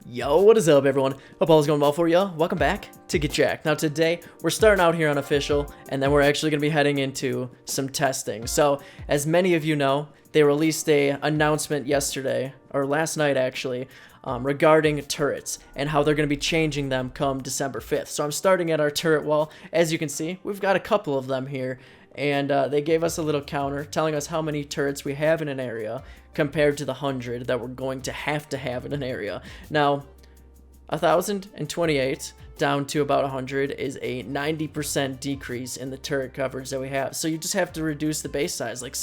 Yo, what is up everyone? Hope all is going well for you. Welcome back to Get Jacked. Now today, we're starting out here on official, and then we're actually going to be heading into some testing. So, as many of you know, they released a announcement yesterday, or last night actually, regarding turrets, and how they're going to be changing them come December 5th. So I'm starting at our turret wall. As you can see, we've got a couple of them here, and they gave us a little counter telling us how many turrets we have in an area compared to the 100 that we're going to have in an area. Now, 1,028 down to about 100 is a 90% decrease in the turret coverage that we have. So you just have to reduce the base size. Like,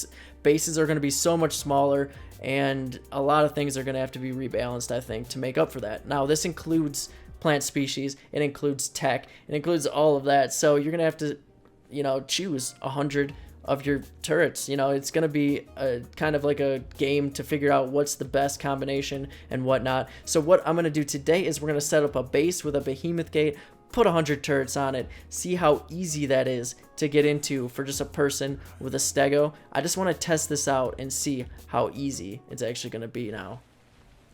bases are going to be so much smaller, and a lot of things are going to have to be rebalanced, I think, to make up for that. Now, this includes plant species, it includes tech, it includes all of that. So you're going to have to, choose 100 of your turrets. It's going to be a kind of like a game to figure out what's the best combination and whatnot. So what I'm going to do today is we're going to set up a base with a behemoth gate, put 100 turrets on it, see how easy that is to get into for just a person with a Stego. I just want to test this out and see how easy it's actually going to be now.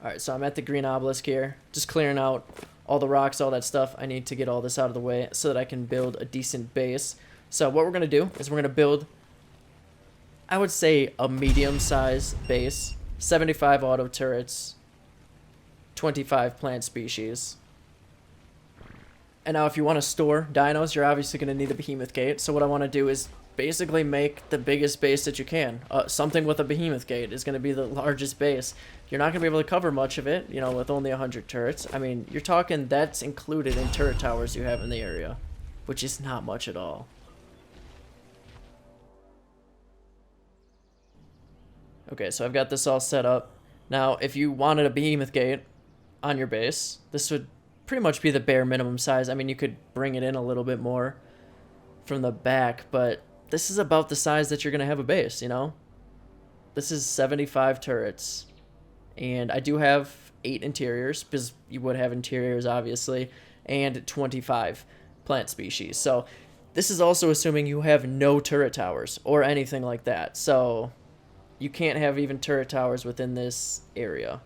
Alright, so I'm at the green obelisk here, just clearing out all the rocks, all that stuff. I need to get all this out of the way so that I can build a decent base. So what we're going to do is we're going to build, I would say, a medium-sized base, 75 auto turrets, 25 plant species. And now if you want to store dinos, you're obviously going to need a behemoth gate. So what I want to do is basically make the biggest base that you can. Something with a behemoth gate is going to be the largest base. You're not going to be able to cover much of it, with only 100 turrets. I mean, you're talking that's included in turret towers you have in the area, which is not much at all. Okay, so I've got this all set up. Now, if you wanted a behemoth gate on your base, this would pretty much be the bare minimum size. I mean, you could bring it in a little bit more from the back, but this is about the size that you're going to have a base, This is 75 turrets, and I do have 8 interiors, because you would have interiors, obviously, and 25 plant species. So this is also assuming you have no turret towers or anything like that. So you can't have even turret towers within this area.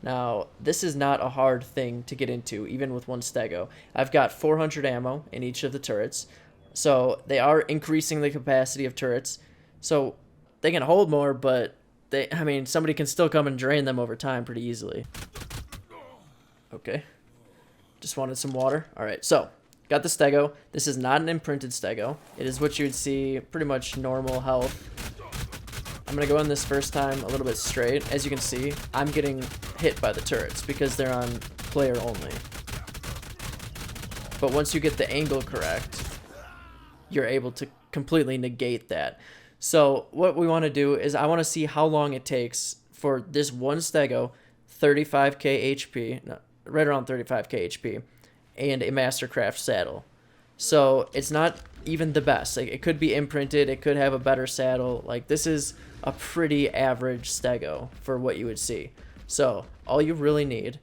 Now, this is not a hard thing to get into, even with one Stego. I've got 400 ammo in each of the turrets, so they are increasing the capacity of turrets. So they can hold more, but somebody can still come and drain them over time pretty easily. Okay. Just wanted some water. Alright, so got the Stego. This is not an imprinted Stego. It is what you would see pretty much normal health. I'm going to go in this first time a little bit straight. As you can see, I'm getting hit by the turrets because they're on player only. But once you get the angle correct, you're able to completely negate that. So what we want to do is I want to see how long it takes for this one Stego, 35k HP, no, right around 35k HP, and a Mastercraft saddle. So it's not even the best. Like, it could be imprinted, it could have a better saddle. Like, this is a pretty average Stego for what you would see. So all you really need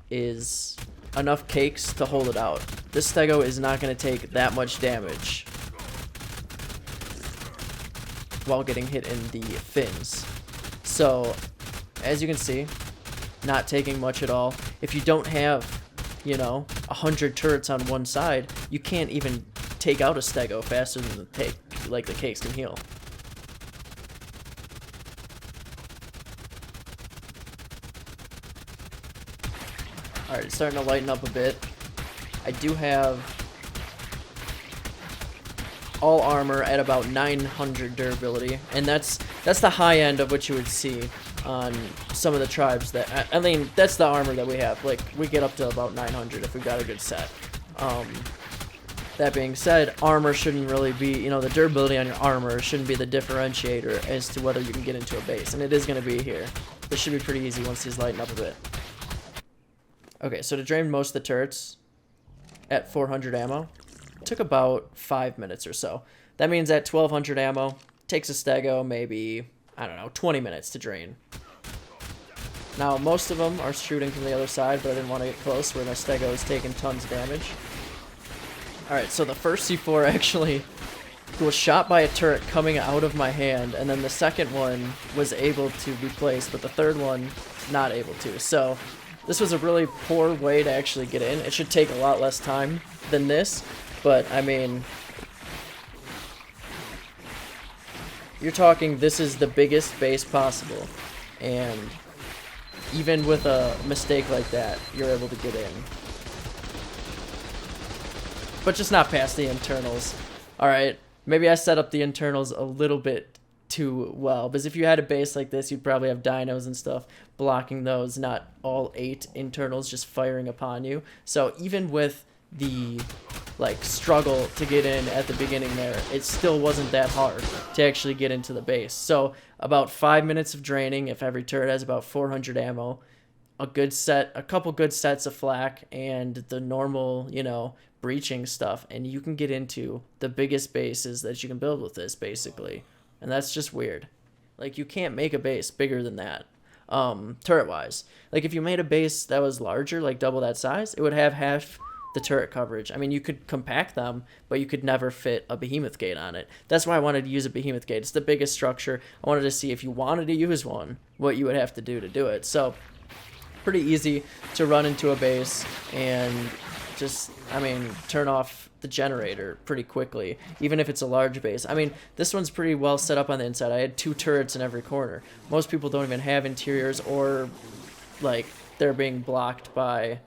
is enough cakes to hold it out. This Stego is not going to take that much damage while getting hit in the fins. So as you can see, not taking much at all. If you don't have 100 turrets on one side, you can't even take out a Stego faster than the cakes can heal. Alright, it's starting to lighten up a bit. I do have all armor at about 900 durability, and that's the high end of what you would see on some of the tribes that, I mean, that's the armor that we have. Like, we get up to about 900 if we've got a good set. That being said, armor shouldn't really be, the durability on your armor shouldn't be the differentiator as to whether you can get into a base, and it is going to be here. This should be pretty easy once these lighten up a bit. Okay, so to drain most of the turrets at 400 ammo, it took about 5 minutes or so. That means at 1200 ammo, takes a Stego maybe, 20 minutes to drain. Now, most of them are shooting from the other side, but I didn't want to get close where my Stego is taking tons of damage. Alright, so the first C4 actually was shot by a turret coming out of my hand, and then the second one was able to be placed, but the third one not able to. So this was a really poor way to actually get in. It should take a lot less time than this, but I mean, you're talking, this is the biggest base possible, and even with a mistake like that, you're able to get in. But just not past the internals. Alright, maybe I set up the internals a little bit too well, because if you had a base like this, you'd probably have dinos and stuff blocking those, not all 8 internals just firing upon you. So even with the like struggle to get in at the beginning there, it still wasn't that hard to actually get into the base. So about 5 minutes of draining, if every turret has about 400 ammo, a couple good sets of flak, and the normal, you know, breaching stuff, and you can get into the biggest bases that you can build with this, basically. And that's just weird. Like, you can't make a base bigger than that, turret wise. Like, if you made a base that was larger, like double that size, it would have half the turret coverage. I mean, you could compact them, but you could never fit a behemoth gate on it. That's why I wanted to use a behemoth gate. It's the biggest structure. I wanted to see if you wanted to use one, what you would have to do to do it. So pretty easy to run into a base and just, I mean, turn off the generator pretty quickly, even if it's a large base. I mean, this one's pretty well set up on the inside. I had 2 turrets in every corner. Most people don't even have interiors, or like they're being blocked by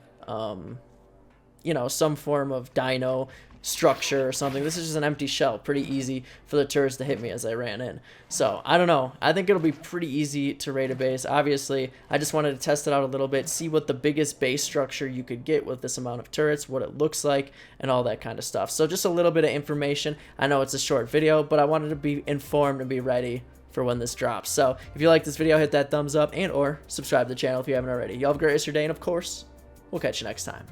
you know, some form of dino structure or something. This is just an empty shell. Pretty easy for the turrets to hit me as I ran in. So I don't know, I think it'll be pretty easy to raid a base. Obviously, I just wanted to test it out a little bit, see what the biggest base structure you could get with this amount of turrets, what it looks like, and all that kind of stuff. So just a little bit of information. I know it's a short video, but I wanted to be informed and be ready for when this drops. So if you like this video, hit that thumbs up and or subscribe to the channel if you haven't already. Y'all have a great rest of your day, and of course, we'll catch you next time.